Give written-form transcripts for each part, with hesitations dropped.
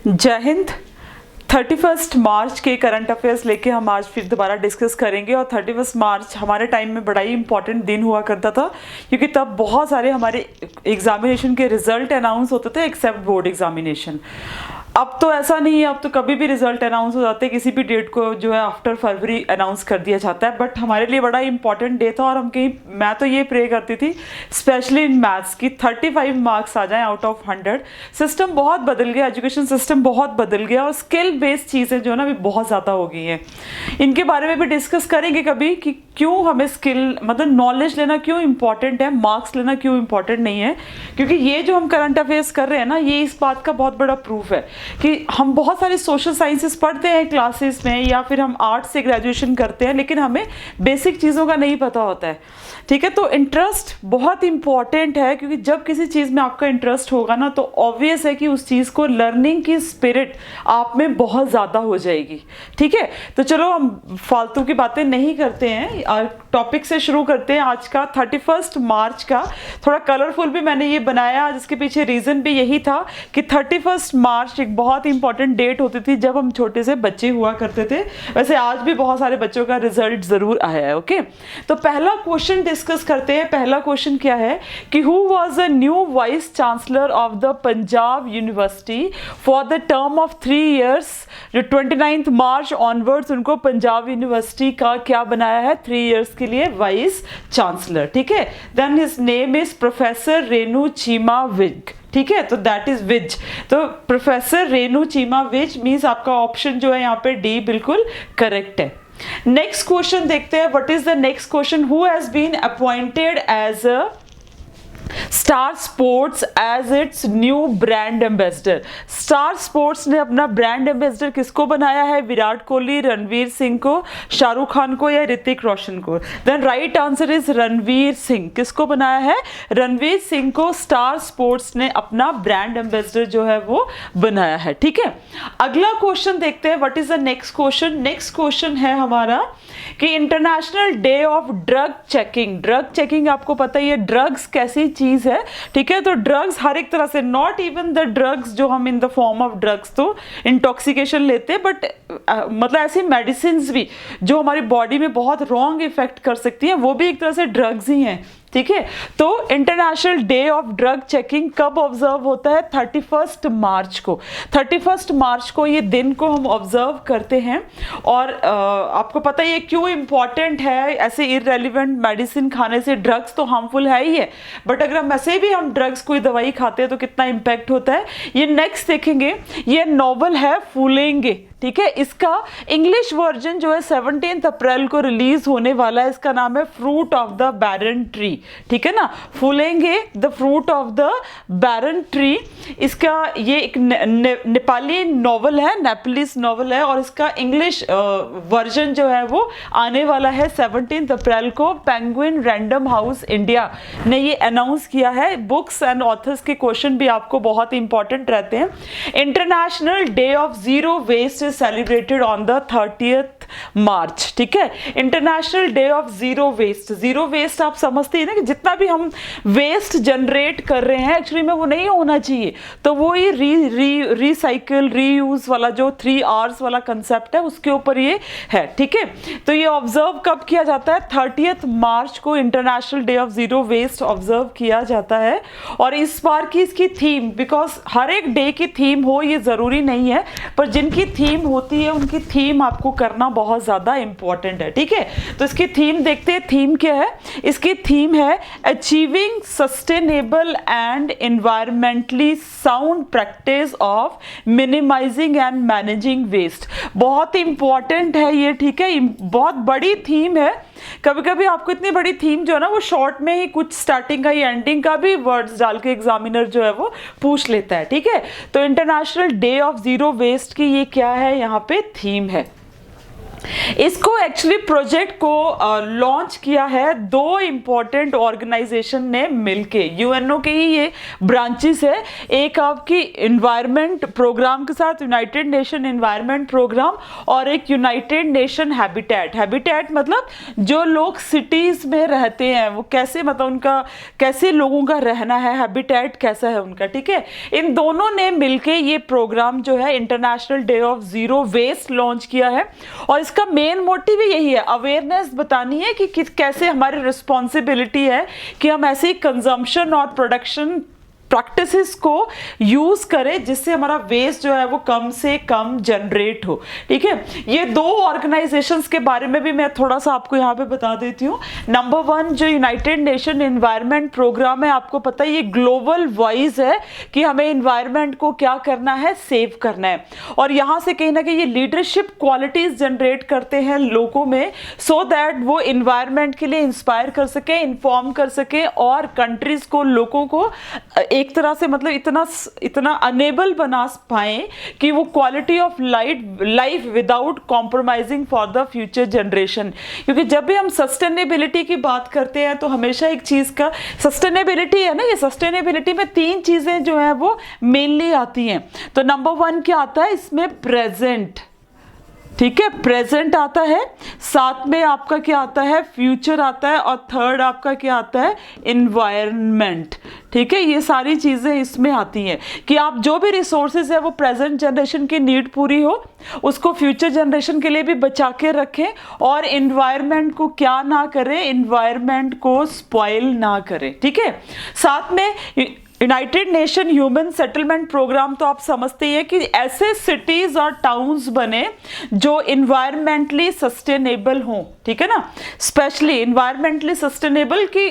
जय हिंद। 31 मार्च के current affairs लेके हम आज फिर दोबारा डिस्कस करेंगे। और 31 मार्च हमारे टाइम में बड़ा ही इंपॉर्टेंट दिन हुआ करता था, क्योंकि तब बहुत सारे हमारे एग्जामिनेशन के रिजल्ट अनाउंस होते थे एक्सेप्ट बोर्ड एग्जामिनेशन। अब तो ऐसा नहीं है, अब तो कभी भी रिजल्ट अनाउंस हो जाते हैं, किसी भी डेट को जो है आफ्टर फरवरी अनाउंस कर दिया जाता है। बट हमारे लिए बड़ा इंपॉर्टेंट डे था और हम कहीं, मैं तो ये प्रे करती थी स्पेशली इन मैथ्स की 35 मार्क्स आ जाएं आउट ऑफ 100। सिस्टम बहुत बदल गया, एजुकेशन सिस्टम बहुत बदल गया और स्किल बेस्ड चीज़ें जो है ना अभी बहुत ज़्यादा हो गई हैं। इनके बारे में भी डिस्कस करेंगे कभी कि क्यों हमें स्किल मतलब नॉलेज लेना क्यों इंपॉर्टेंट है, मार्क्स लेना क्यों इंपॉर्टेंट नहीं है। क्योंकि ये जो हम करंट अफेयर्स कर रहे हैं ना, ये इस बात का बहुत बड़ा प्रूफ है कि हम बहुत सारे सोशल साइंसेस पढ़ते हैं क्लासेस में, या फिर हम आर्ट्स से ग्रेजुएशन करते हैं, लेकिन हमें बेसिक चीज़ों का नहीं पता होता है। ठीक है, तो इंटरेस्ट बहुत इंपॉर्टेंट है, क्योंकि जब किसी चीज़ में आपका इंटरेस्ट होगा ना तो ऑब्वियस है कि उस चीज़ को लर्निंग की स्पिरिट आप में बहुत ज़्यादा हो जाएगी। ठीक है, तो चलो हम फालतू की बातें नहीं करते हैं, टॉपिक से शुरू करते हैं आज का 31 मार्च का। थोड़ा कलरफुल भी मैंने ये बनाया, जिसके पीछे रीज़न भी यही था कि 31 मार्च एक बहुत इंपॉर्टेंट डेट होती थी जब हम छोटे से बच्चे हुआ करते थे। वैसे आज भी बहुत सारे बच्चों का रिजल्ट ज़रूर आया है। ओके, तो पहला क्वेश्चन डिस्कस करते हैं। पहला क्वेश्चन क्या है कि who was the new vice chancellor of the Punjab university for the term of 3 years, जो 29 मार्च ऑनवर्ड्स उनको पंजाब यूनिवर्सिटी का क्या बनाया है 3 years के लिए वाइस चांसलर। ठीक है, then his name is professor Renu Cheema Vig. ठीक है, तो दैट इज विज। तो प्रोफेसर रेणु चीमा विज मीन्स आपका ऑप्शन जो है यहाँ पे डी बिल्कुल करेक्ट है। नेक्स्ट क्वेश्चन देखते हैं। What is the next question? Who has been appointed as a star sports as its new brand ambassador. Star sports ने अपना ब्रांड एम्बेसडर किसको बनाया है? विराट कोहली, रणवीर सिंह को, शाहरुख खान को या ऋतिक रोशन को? Then right answer is Ranveer Singh. किसको बनाया है? रणवीर सिंह को स्टार स्पोर्ट्स ने अपना ब्रांड एम्बेसडर जो है वो बनाया है। ठीक है, अगला क्वेश्चन देखते हैं। What is the next question? Next question है हमारा कि international day of drug checking. Drug checking आपको पता ही है, ड्रग्स कैसी चीज है। ठीक है, तो ड्रग्स हर एक तरह से, नॉट इवन द ड्रग्स जो हम in the form of drugs तो इंटॉक्सिकेशन लेते हैं, बट मतलब ऐसी मेडिसिन भी जो हमारी बॉडी में बहुत रॉन्ग इफेक्ट कर सकती हैं, वो भी एक तरह से ड्रग्स ही हैं। ठीक है, तो international day of drug checking कब ऑब्जर्व होता है? 31 मार्च को। 31 मार्च को ये दिन को हम ऑब्जर्व करते हैं। और आपको पता है ये क्यों इंपॉर्टेंट है? ऐसे इररेलेवेंट मेडिसिन खाने से, ड्रग्स तो हार्मफुल है ही है, बट अगर हम ऐसे भी हम ड्रग्स कोई दवाई खाते हैं तो कितना इम्पैक्ट होता है ये नेक्स्ट देखेंगे। ये नॉवल है फूलेंगे। ठीक है, इसका इंग्लिश वर्जन जो है 17 अप्रैल को रिलीज होने वाला है। इसका नाम है fruit of the barren tree. ठीक है ना, फूलेंगे the fruit of the barren tree. इसका ये एक नेपाली नॉवल है, नेपलिस नॉवल है, और इसका इंग्लिश वर्जन जो है वो आने वाला है 17 अप्रैल को। पेंगुइन रैंडम हाउस इंडिया ने ये अनाउंस किया है। बुक्स एंड ऑथर्स के क्वेश्चन भी आपको बहुत इंपॉर्टेंट रहते हैं। International day of zero waste celebrated on the 30th March. ठीक है, international day of zero waste. Zero waste आप समझते हैं ना कि जितना भी हम वेस्ट जनरेट कर रहे हैं एक्चुअली में वो नहीं होना चाहिए, तो वो ये रिसाइकिल रीयूज वाला जो 3 R's वाला कंसेप्ट है उसके ऊपर ये है। ठीक है, तो ये ऑब्जर्व कब किया जाता है? 30th मार्च को international day of zero waste observe किया जाता है। और इस बार की इसकी थीम, बिकॉज हर एक डे की थीम हो ये जरूरी नहीं है, पर जिनकी थीम होती है उनकी थीम आपको करना बहुत ज्यादा इंपॉर्टेंट है। ठीक है, तो इसकी थीम देखते हैं। थीम क्या है? इसकी थीम है achieving sustainable and environmentally sound practice of minimising and managing waste. बहुत इंपॉर्टेंट है ये। ठीक है, बहुत बड़ी थीम है। कभी कभी आपको इतनी बड़ी थीम जो है ना वो शॉर्ट में ही कुछ स्टार्टिंग का या एंडिंग का भी वर्ड्स डाल के एग्जामिनर जो है वो पूछ लेता है। ठीक है, तो international day of zero waste की ये क्या है? यहाँ पे थीम है। इसको एक्चुअली प्रोजेक्ट को लॉन्च किया है दो इम्पोर्टेंट ऑर्गेनाइजेशन ने मिलके, यूएनओ के ही ये ब्रांचेस है, एक आपकी इन्वायरमेंट प्रोग्राम के साथ यूनाइटेड नेशन इन्वायरमेंट प्रोग्राम, और एक यूनाइटेड नेशन हैबिटेट। हैबिटेट मतलब जो लोग सिटीज में रहते हैं वो कैसे, मतलब उनका कैसे लोगों का रहना है, हैबिटेट कैसा है उनका, ठीक है। इन दोनों ने मिलके ये प्रोग्राम जो है international day of zero waste launch किया है, और इसका मेन मोटिव यही है, अवेयरनेस बतानी है कि कैसे हमारी रिस्पॉन्सिबिलिटी है कि हम ऐसे कंजम्पशन और प्रोडक्शन प्रैक्टिसेस को यूज करें जिससे हमारा वेस्ट जो है वो कम से कम जनरेट हो, ठीक है। ये दो ऑर्गेनाइजेशंस के बारे में भी मैं थोड़ा सा आपको यहाँ पे बता देती हूँ। नंबर वन जो यूनाइटेड नेशन एनवायरनमेंट प्रोग्राम है, आपको पता है ये ग्लोबल वाइज है कि हमें एनवायरनमेंट को क्या करना है, सेव करना है, और यहाँ से कहीं ना कहीं ये लीडरशिप क्वालिटीज जनरेट करते हैं लोगों में, सो दैट वो एनवायरनमेंट के लिए इंस्पायर कर सके, इन्फॉर्म कर सके, और कंट्रीज को, लोगों को एक तरह से मतलब इतना अनेबल बना पाए कि वो quality of life without compromising for the future generation. क्योंकि जब भी हम सस्टेनेबिलिटी की बात करते हैं तो हमेशा एक चीज का सस्टेनेबिलिटी है ना, ये सस्टेनेबिलिटी में तीन चीजें जो है वो मेनली आती हैं। तो नंबर वन क्या आता है इसमें, प्रेजेंट, ठीक है, प्रेजेंट आता है, साथ में आपका क्या आता है, फ्यूचर आता है, और थर्ड आपका क्या आता है, इन्वायरमेंट, ठीक है। ये सारी चीजें इसमें आती हैं कि आप जो भी रिसोर्सेज है वो प्रेजेंट जनरेशन की नीड पूरी हो, उसको फ्यूचर जनरेशन के लिए भी बचा के रखें, और इन्वायरमेंट को क्या ना करें, इन्वायरमेंट को स्पॉइल ना करें, ठीक है। साथ में United Nation human settlement programme तो आप समझते हैं कि ऐसे सिटीज और टाउन्स बने जो इन्वायरमेंटली सस्टेनेबल हों, ठीक है ना, स्पेशली इन्वायरमेंटली सस्टेनेबल की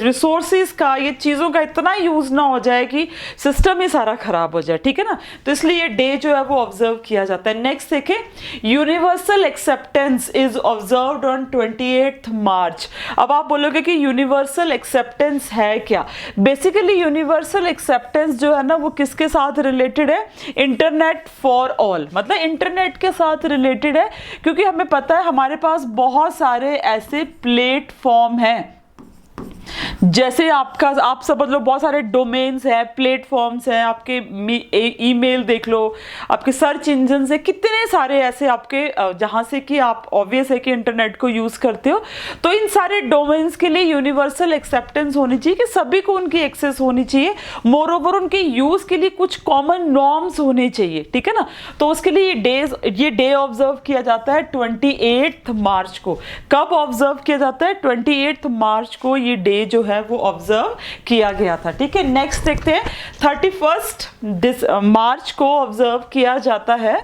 रिसोर्सेज का, ये चीज़ों का इतना यूज ना हो जाए कि सिस्टम ही सारा खराब हो जाए, ठीक है ना। तो इसलिए ये डे जो है वो ऑब्जर्व किया जाता है। नेक्स्ट देखें, universal acceptance is observed on 28 मार्च। अब आप बोलोगे कि यूनिवर्सल एक्सेप्टेंस है क्या, बेसिकली यूनिवर्सल एक्सेप्टेंस जो है ना वो किसके साथ रिलेटेड है, इंटरनेट फॉर ऑल, मतलब इंटरनेट के साथ रिलेटेड है, क्योंकि हमें पता है हमारे पास बहुत सारे ऐसे प्लेटफॉर्म हैं, जैसे आप समझ लो बहुत सारे डोमेन्स हैं, प्लेटफॉर्म्स हैं, आपके ईमेल देख लो, आपके सर्च इंजन से कितने सारे ऐसे आपके जहाँ से कि आप ऑब्वियस है कि इंटरनेट को यूज़ करते हो। तो इन सारे डोमेन्स के लिए यूनिवर्सल एक्सेप्टेंस होनी चाहिए कि सभी को उनकी एक्सेस होनी चाहिए, मोर ओवर उनके यूज़ के लिए कुछ कॉमन नॉर्म्स होने चाहिए, ठीक है ना। तो उसके लिए ये डे ऑब्जर्व किया जाता है 28 मार्च को। कब ऑब्जर्व किया जाता है, 28 मार्च को ये डे जो है वो ऑब्जर्व किया गया था, ठीक है। नेक्स्ट देखते हैं, 31 मार्च को ऑब्जर्व किया जाता है,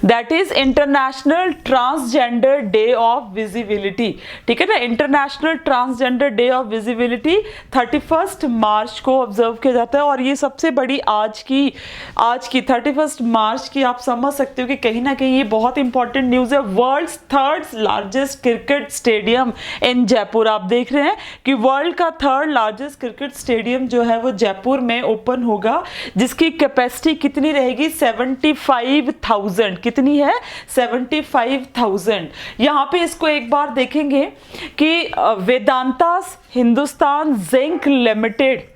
that is international transgender day of visibility, ठीक है ना। International transgender day of visibility 31 मार्च को ऑब्जर्व किया जाता है, और ये सबसे बड़ी आज की 31 मार्च की आप समझ सकते हो कि कहीं ना कहीं ये बहुत इंपॉर्टेंट न्यूज़ है। World's third largest cricket stadium in Jaipur, आप देख रहे हैं कि वर्ल्ड का थर्ड लार्जेस्ट क्रिकेट स्टेडियम जो है वो जयपुर में ओपन होगा, जिसकी कैपेसिटी कितनी रहेगी, 75,000, कितनी है, 75,000। यहाँ पे इसको एक बार देखेंगे कि Vedanta Hindustan zinc limited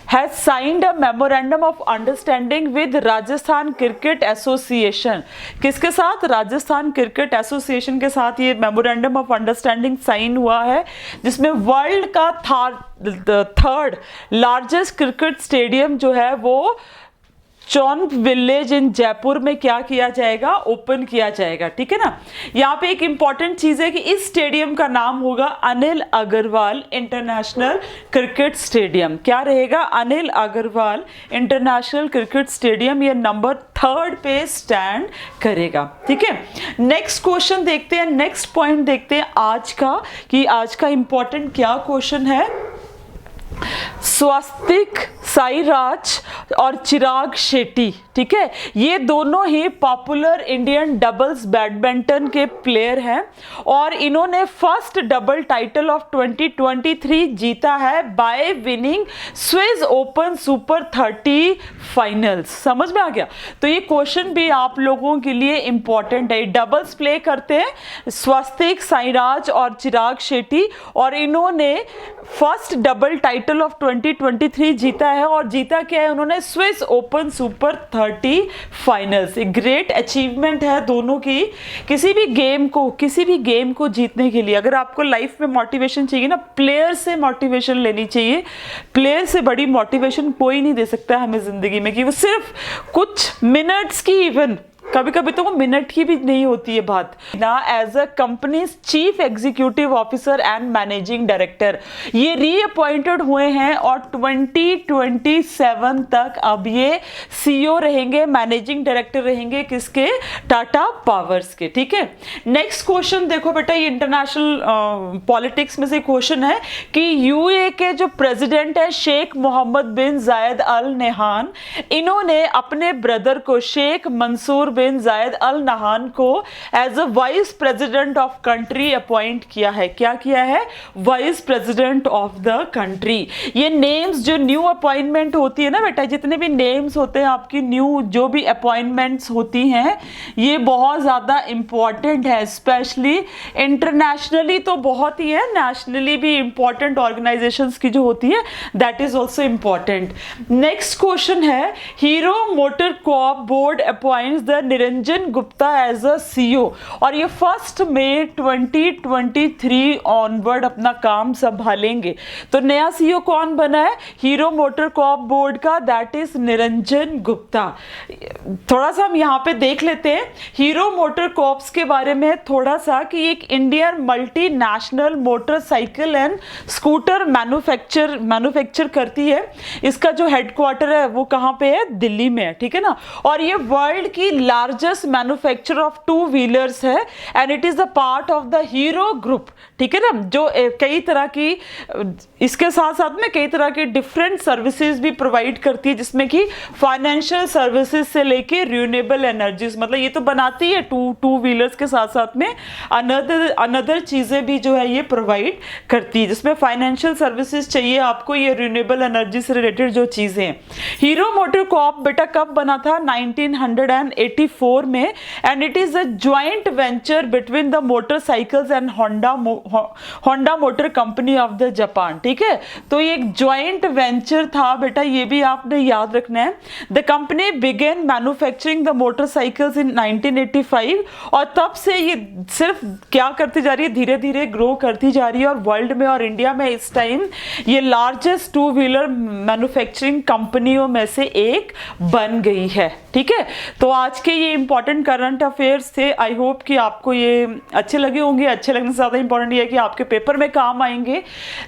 has signed a memorandum of understanding with Rajasthan cricket association. किसके साथ, राजस्थान क्रिकेट एसोसिएशन के साथ ये मेमोरेंडम ऑफ अंडरस्टैंडिंग साइन हुआ है, जिसमें वर्ल्ड का थर्ड लार्जेस्ट क्रिकेट स्टेडियम जो है वो चौन विलेज इन जयपुर में क्या किया जाएगा, ओपन किया जाएगा, ठीक है ना। यहाँ पे एक इंपॉर्टेंट चीज है कि इस स्टेडियम का नाम होगा Anil Agarwal international cricket stadium. क्या रहेगा, Anil Agarwal international cricket stadium, ये नंबर 3 पे स्टैंड करेगा, ठीक है। नेक्स्ट क्वेश्चन देखते हैं, नेक्स्ट पॉइंट देखते हैं आज का, कि आज का इंपॉर्टेंट क्या क्वेश्चन है। स्वस्तिक साईराज और चिराग शेट्टी, ठीक है, ये दोनों ही पॉपुलर इंडियन डबल्स बैडमिंटन के प्लेयर हैं और इन्होंने फर्स्ट डबल टाइटल ऑफ 2023 जीता है bye winning Swiss open super 30 finals. समझ में आ गया? तो ये क्वेश्चन भी आप लोगों के लिए इंपॉर्टेंट है। डबल्स प्ले करते हैं स्वस्तिक साईराज और चिराग शेट्टी और इन्होंने फर्स्ट डबल टाइटल ऑफ 2023 जीता है और जीता क्या है उन्होंने? Swiss open super 30 finals. एक ग्रेट अचीवमेंट है दोनों की। किसी भी गेम को जीतने के लिए अगर आपको लाइफ में मोटिवेशन चाहिए ना, प्लेयर से मोटिवेशन लेनी चाहिए। प्लेयर से बड़ी मोटिवेशन कोई नहीं दे सकता हमें जिंदगी में, कि वो सिर्फ कुछ मिनट्स की, इवन कभी कभी तो वो मिनट की भी नहीं होती है बात ना। As a company chief executive officer and managing director ये रीअपॉइंटेड हुए हैं और 2027 तक अब ये सीईओ रहेंगे, मैनेजिंग डायरेक्टर रहेंगे किसके? टाटा पावर्स के। ठीक है, नेक्स्ट क्वेश्चन देखो बेटा, ये इंटरनेशनल पॉलिटिक्स में से क्वेश्चन है कि यूएई के जो प्रेसिडेंट है शेख मोहम्मद बिन जायद अल नहान, इन्होंने अपने ब्रदर को शेख मंसूर बिन जायद अल नहान को as a vice president of country appoint किया है। क्या किया है? Vice president of the country. ये नेम्स जो न्यू अपॉइंटमेंट होती है ना बेटा, जितने भी नेम्स होते हैं आपकी न्यू जो भी अपॉइंटमेंट्स होती हैं, ये बहुत ज़्यादा इंपॉर्टेंट है। स्पेशली इंटरनेशनली तो बहुत ही है, नेशनली भी इंपॉर्टेंट ऑर्गेनाइजेशंस की जो होती है that is also important. Next question है, Hero MotoCorp board appoints the Niranjan Gupta as a CEO और ये 1 मई 2023 ऑनवर्ड अपना काम संभालेंगे। तो नया सीईओ कौन बना है हीरो मोटर कॉर्प बोर्ड का? That is Niranjan Gupta. थोड़ा सा हम यहाँ पे देख लेते हैं हीरो मोटर कॉर्प्स के बारे में थोड़ा सा, कि एक Indian multinational motorcycle and scooter manufacture करती है। इसका जो हेडक्वार्टर है वो कहाँ पे है? दिल्ली में है। ठीक है ना, और ये वर्ल्ड की largest manufacturer of two wheelers है and it is the part of the Hero group. ठीक है ना, जो कई तरह की इसके साथ साथ में कई तरह की डिफरेंट सर्विसेज भी प्रोवाइड करती है, जिसमें कि फाइनेंशियल सर्विसेज से लेके रिन्यूएबल एनर्जीज, मतलब ये तो बनाती है टू व्हीलर्स के साथ साथ में अनदर चीजें भी जो है ये प्रोवाइड करती है, जिसमें फाइनेंशियल सर्विसेज चाहिए आपको, ये रिन्यूएबल एनर्जी से रिलेटेड जो चीजें हैं। हीरो मोटर कॉर्प बेटा कब बना था? 1984 में and it is a joint venture between the motorcycles and Honda motor company of the Japan. ठीक है, तो ये एक ज्वाइंट वेंचर था बेटा, ये भी आपने याद रखना है। The company began manufacturing the motorcycles in 1985 और तब से ये सिर्फ क्या करती जा रही है? धीरे धीरे ग्रो करती जा रही है और वर्ल्ड में और इंडिया में इस टाइम ये लार्जेस्ट टू व्हीलर मैन्युफैक्चरिंग कंपनियों में से एक बन गई है। ठीक है, तो आज के ये इंपॉर्टेंट करंट अफेयर्स थे। आई होप कि आपको ये अच्छे लगे होंगे। अच्छे लगने से ज़्यादा इंपॉर्टेंट ये है कि आपके पेपर में काम आएंगे।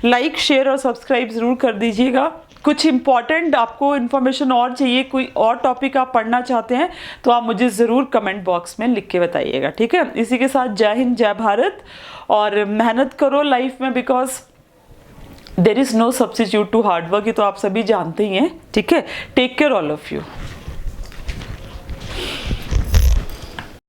लाइक शेयर और सब्सक्राइब ज़रूर कर दीजिएगा। कुछ इंपॉर्टेंट आपको इन्फॉर्मेशन और चाहिए, कोई और टॉपिक आप पढ़ना चाहते हैं तो आप मुझे ज़रूर कमेंट बॉक्स में लिख के बताइएगा। ठीक है, इसी के साथ जय हिंद जय भारत और मेहनत करो लाइफ में, because there is no substitute to hard work, ये तो आप सभी जानते ही हैं। ठीक है, take care all of you.